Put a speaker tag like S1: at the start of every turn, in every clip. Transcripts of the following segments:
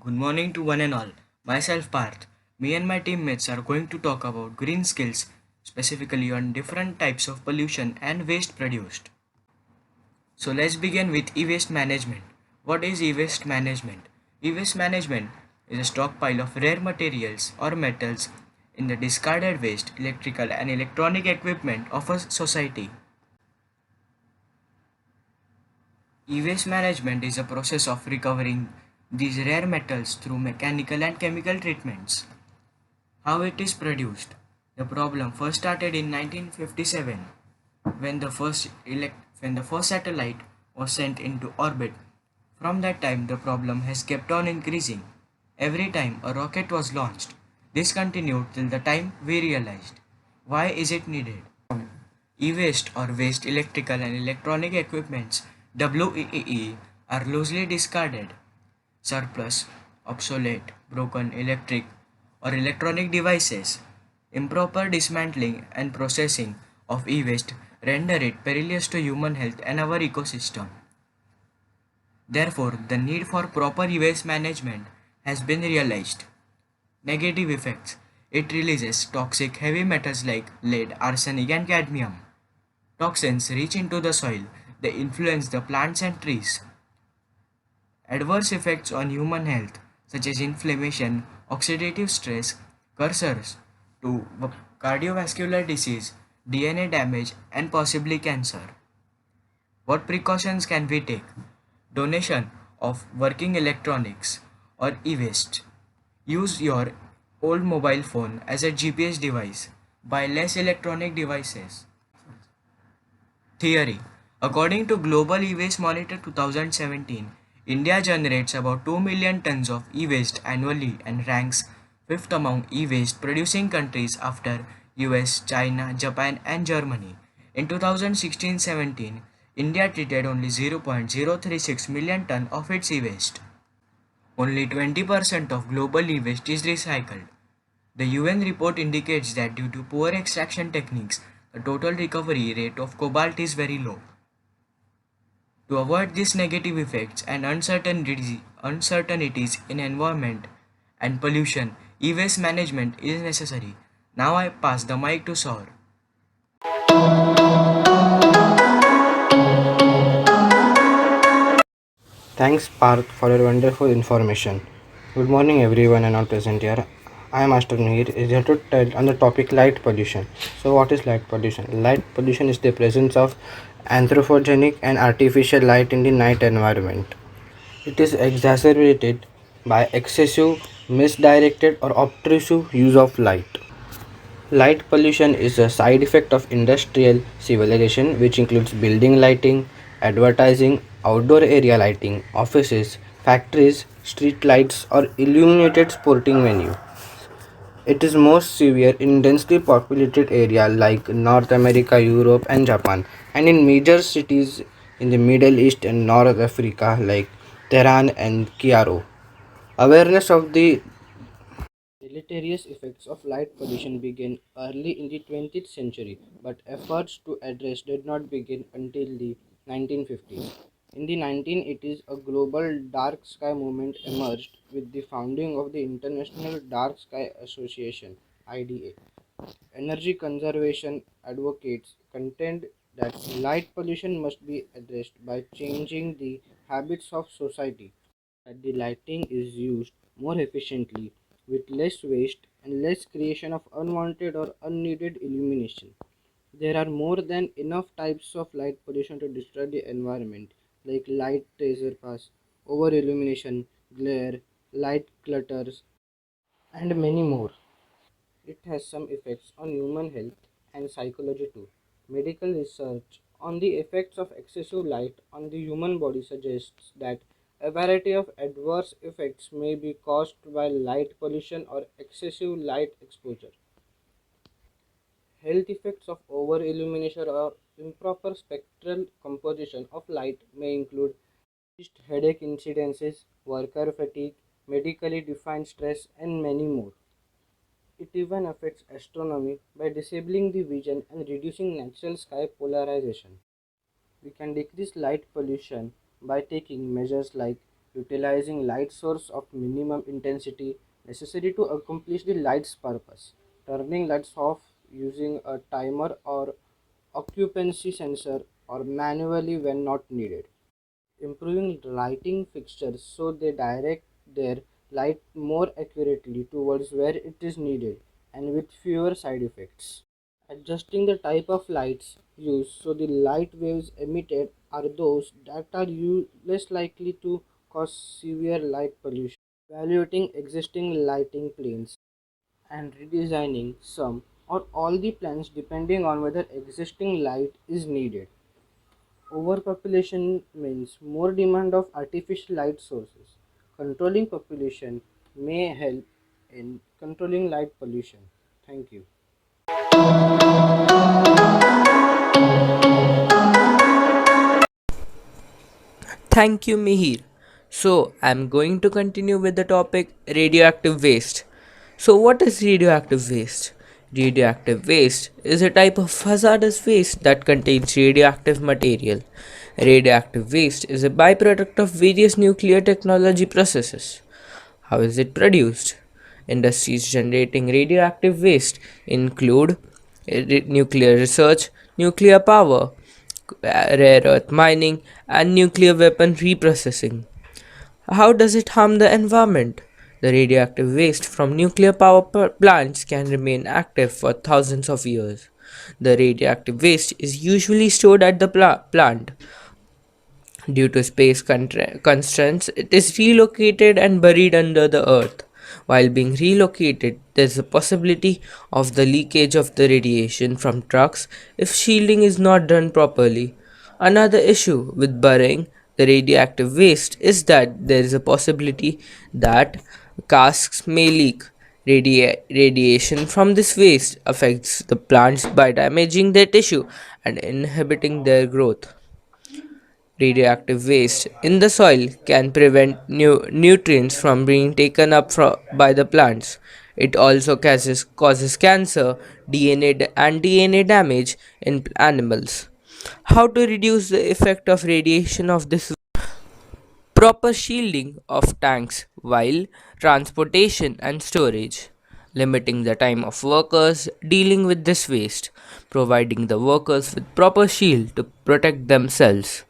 S1: Good morning to one and all. Myself Parth. Me and my teammates are going to talk about green skills, specifically on different types of pollution and waste produced. So let's begin with e-waste management. What is e-waste management? E-waste management is a stockpile of rare materials or metals in the discarded waste, electrical and electronic equipment of a society. E-waste management is a process of recovering these rare metals through mechanical and chemical treatments. How it is produced. The problem first started in 1957 when the first satellite was sent into orbit. From that time the problem has kept on increasing. Every time a rocket was launched, this continued till the time we realized. Why is it needed? E-waste or waste electrical and electronic equipments WEEE are loosely discarded, surplus, obsolete, broken electric or electronic devices. Improper dismantling and processing of e-waste render it perilous to human health and our ecosystem. Therefore, the need for proper e-waste management has been realized. Negative effects. It releases toxic heavy metals like lead, arsenic and cadmium. Toxins reach into the soil. They influence the plants and trees. Adverse effects on human health, such as inflammation, oxidative stress, cursors to cardiovascular disease, DNA damage, and possibly cancer. What precautions can we take? Donation of working electronics or e-waste. Use your old mobile phone as a GPS device. Buy less electronic devices. Theory. According to Global E-Waste Monitor 2017, India generates about 2 million tons of e-waste annually and ranks 5th among e-waste producing countries after US, China, Japan and Germany. In 2016-17, India treated only 0.036 million ton of its e-waste. Only 20% of global e-waste is recycled. The UN report indicates that due to poor extraction techniques, the total recovery rate of cobalt is very low. To avoid these negative effects and uncertainties in environment and pollution, e-waste management is necessary. Now I pass the mic to Saur.
S2: Thanks, Parth, for your wonderful information. Good morning, everyone, and all present here. I am Ashton Mihir, is here to tell on the topic light pollution. So, what is light pollution? Light pollution is the presence of anthropogenic and artificial light in the night environment. It is exacerbated by excessive, misdirected, or obtrusive use of light. Light pollution is a side effect of industrial civilization, which includes building lighting, advertising, outdoor area lighting, offices, factories, street lights, or illuminated sporting venues. It is most severe in densely populated areas like North America, Europe, and Japan, and in major cities in the Middle East and North Africa like Tehran and Cairo. Awareness of the deleterious effects of light pollution began early in the 20th century, but efforts to address did not begin until the 1950s. In the 1980s, a global dark sky movement emerged with the founding of the International Dark Sky Association (IDA). Energy conservation advocates contend that light pollution must be addressed by changing the habits of society, that the lighting is used more efficiently with less waste and less creation of unwanted or unneeded illumination. There are more than enough types of light pollution to destroy the environment, like light trespass, over illumination, glare, light clutters, and many more. It has some effects on human health and psychology too. Medical research on the effects of excessive light on the human body suggests that a variety of adverse effects may be caused by light pollution or excessive light exposure. Health effects of over illumination or improper spectral composition of light may include increased headache incidences, worker fatigue, medically defined stress, and many more. It even affects astronomy by disabling the vision and reducing natural sky polarization. We can decrease light pollution by taking measures like utilizing light source of minimum intensity necessary to accomplish the light's purpose, turning lights off using a timer or occupancy sensor or manually when not needed, improving lighting fixtures so they direct their light more accurately towards where it is needed and with fewer side effects. Adjusting the type of lights used so the light waves emitted are those that are less likely to cause severe light pollution. Evaluating existing lighting plans and redesigning some or all the plans depending on whether existing light is needed. Overpopulation means more demand of artificial light sources. Controlling population may help in controlling light pollution. Thank you.
S3: Thank you, Mihir. So, I'm going to continue with the topic radioactive waste. So, what is radioactive waste? Radioactive waste is a type of hazardous waste that contains radioactive material. Radioactive waste is a byproduct of various nuclear technology processes. How is it produced? Industries generating radioactive waste include nuclear research, nuclear power, rare earth mining, and nuclear weapon reprocessing. How does it harm the environment? The radioactive waste from nuclear power plants can remain active for thousands of years. The radioactive waste is usually stored at the plant. Due to space constraints, it is relocated and buried under the earth. While being relocated, there is a possibility of the leakage of the radiation from trucks if shielding is not done properly. Another issue with burying the radioactive waste is that there is a possibility that casks may leak. Radiation from this waste affects the plants by damaging their tissue and inhibiting their growth. Radioactive waste in the soil can prevent nutrients from being taken up by the plants. It also causes cancer, and DNA damage in animals. How to reduce the effect of radiation of this? Proper shielding of tanks while transportation and storage, limiting the time of workers dealing with this waste, providing the workers with proper shield to protect themselves.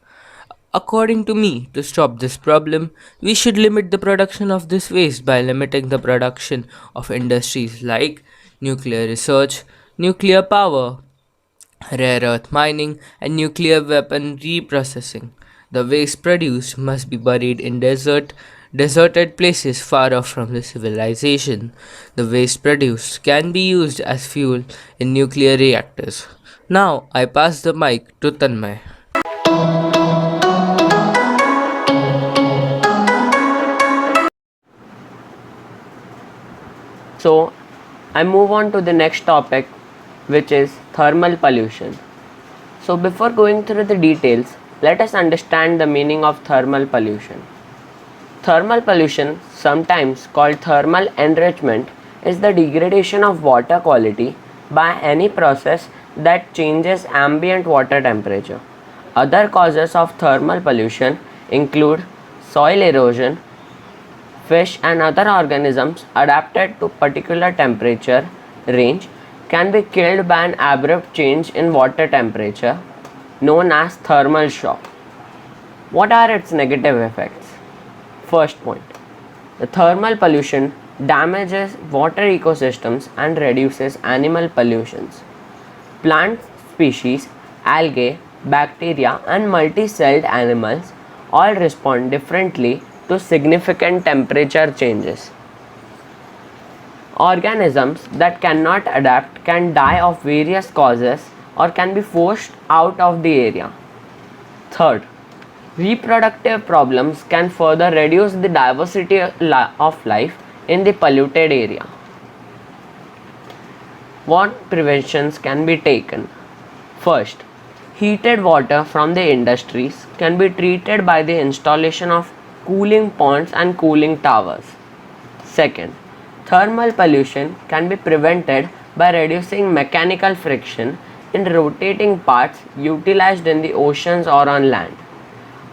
S3: According to me, to stop this problem, we should limit the production of this waste by limiting the production of industries like nuclear research, nuclear power, rare earth mining, and nuclear weapon reprocessing. The waste produced must be buried in deserted places far off from the civilization. The waste produced can be used as fuel in nuclear reactors. Now I pass the mic to Tanmay.
S4: So, I move on to the next topic, which is thermal pollution. So, before going through the details, let us understand the meaning of thermal pollution. Thermal pollution, sometimes called thermal enrichment, is the degradation of water quality by any process that changes ambient water temperature. Other causes of thermal pollution include soil erosion. Fish and other organisms adapted to particular temperature range can be killed by an abrupt change in water temperature known as thermal shock. What are its negative effects? First point, the thermal pollution damages water ecosystems and reduces animal pollutions. Plant species, algae, bacteria, and multi-celled animals all respond differently to significant temperature changes. Organisms that cannot adapt can die of various causes or can be forced out of the area. Third, reproductive problems can further reduce the diversity of life in the polluted area. What preventions can be taken? First, heated water from the industries can be treated by the installation of cooling ponds and cooling towers. Second, thermal pollution can be prevented by reducing mechanical friction in rotating parts utilized in the oceans or on land.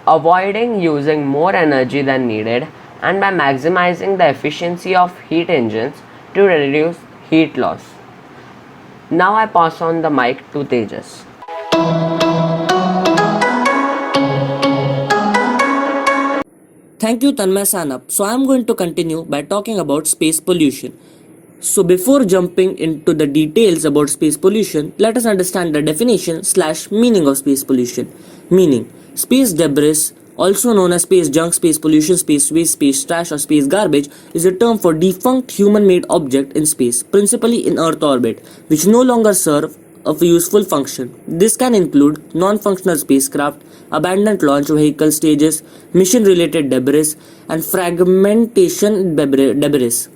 S4: avoiding using more energy than needed, and by maximizing the efficiency of heat engines to reduce heat loss. Now I pass on the mic to Tejas.
S3: Thank you, Tanmay Sanap. So, I am going to continue by talking about space pollution. So, before jumping into the details about space pollution, let us understand the definition / meaning of space pollution. Meaning: space debris, also known as space junk, space pollution, space waste, space trash, or space garbage, is a term for defunct human-made object in space, principally in Earth orbit, which no longer serve a useful function. This can include non-functional spacecraft, abandoned launch vehicle stages, mission-related debris, and fragmentation debris.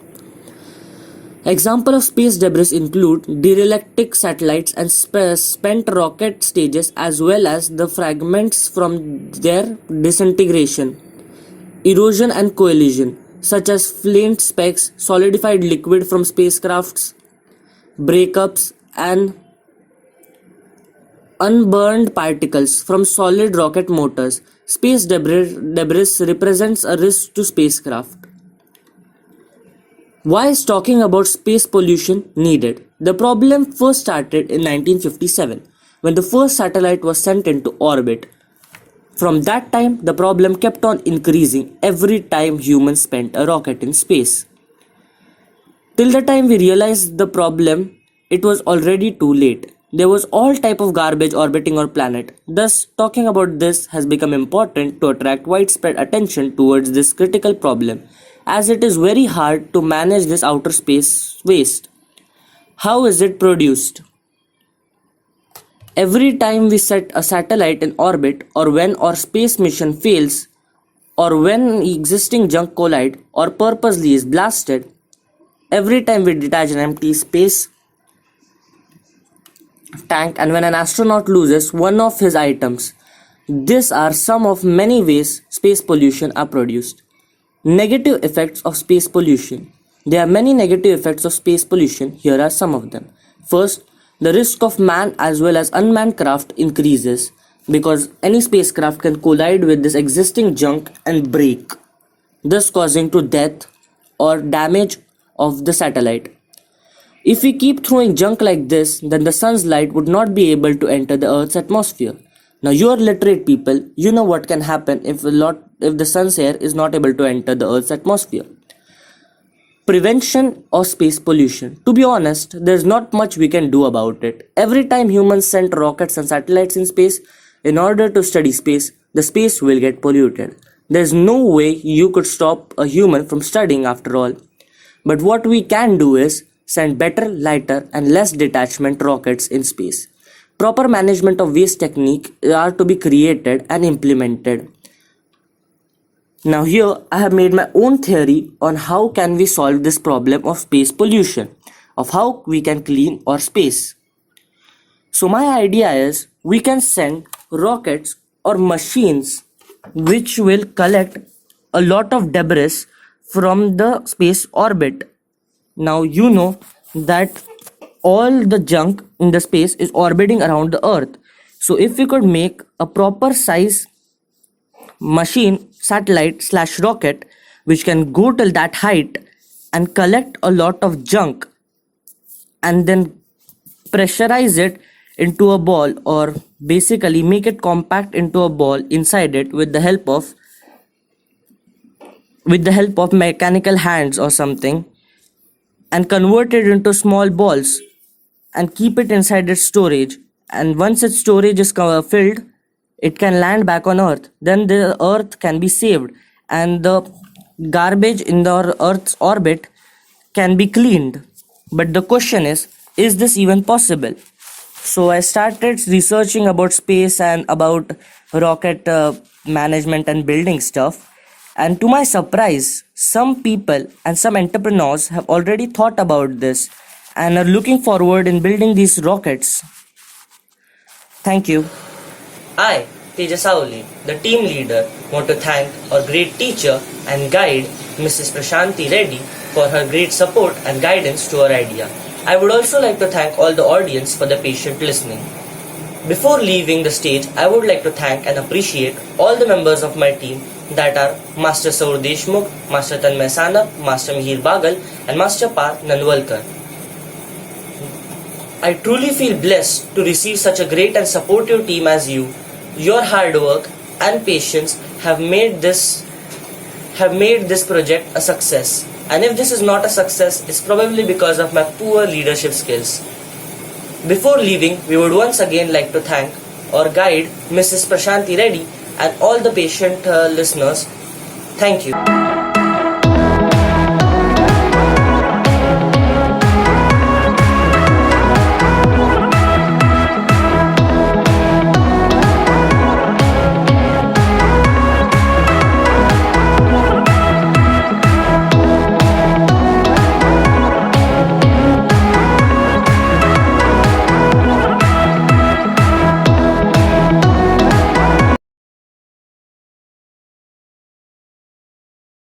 S3: Examples of space debris include derelict satellites and spent rocket stages, as well as the fragments from their disintegration, erosion and collision, such as flint specks, solidified liquid from spacecrafts, breakups, and unburned particles from solid rocket motors. Space debris represents a risk to spacecraft. Why is talking about space pollution needed? The problem first started in 1957 when the first satellite was sent into orbit. From that time, the problem kept on increasing every time humans spent a rocket in space. Till the time we realized the problem, it was already too late. There was all type of garbage orbiting our planet. Thus, talking about this has become important to attract widespread attention towards this critical problem, as it is very hard to manage this outer space waste. How is it produced? Every time we set a satellite in orbit, or when our space mission fails, or when existing junk collide or purposely is blasted, every time we detach an empty space tank, and when an astronaut loses one of his items, these are some of many ways space pollution are produced. Negative effects of space pollution. There are many negative effects of space pollution. Here are some of them. First, the risk of manned as well as unmanned craft increases because any spacecraft can collide with this existing junk and break, thus causing to death or damage of the satellite. If we keep throwing junk like this, then the sun's light would not be able to enter the Earth's atmosphere. Now, you are literate people, you know what can happen if the sun's air is not able to enter the Earth's atmosphere. Prevention of space pollution. To be honest, there's not much we can do about it. Every time humans send rockets and satellites in space, in order to study space, the space will get polluted. There's no way you could stop a human from studying after all. But what we can do is send better, lighter, and less detachment rockets in space. Proper management of waste technique are to be created and implemented. Now here I have made my own theory on how can we solve this problem of space pollution, of how we can clean our space. So my idea is we can send rockets or machines which will collect a lot of debris from the space orbit. Now you know that all the junk in the space is orbiting around the Earth. So if we could make a proper size machine, satellite / rocket, which can go till that height and collect a lot of junk and then pressurize it into a ball, or basically make it compact into a ball inside it with the help of mechanical hands or something, and convert it into small balls and keep it inside its storage, and once its storage is filled, it can land back on Earth. Then the Earth can be saved and the garbage in the Earth's orbit can be cleaned. But the question is this even possible? So I started researching about space and about rocket management and building stuff. And to my surprise, some people and some entrepreneurs have already thought about this and are looking forward in building these rockets. Thank you. I, Tejas Auli, the team leader, want to thank our great teacher and guide, Mrs. Prashanti Reddy, for her great support and guidance to our idea. I would also like to thank all the audience for the patient listening.
S5: Before leaving the stage, I would like to thank and appreciate all the members of my team that are Master Saur Deshmukh, Master Tanmay Sanap, Master Mihir Bagal and Master Parth Nanwalkar. I truly feel blessed to receive such a great and supportive team as you. Your hard work and patience have made this project a success. And if this is not a success, it's probably because of my poor leadership skills. Before leaving, we would once again like to thank our guide, Mrs. Prashanti Reddy, and all the patient listeners. Thank you.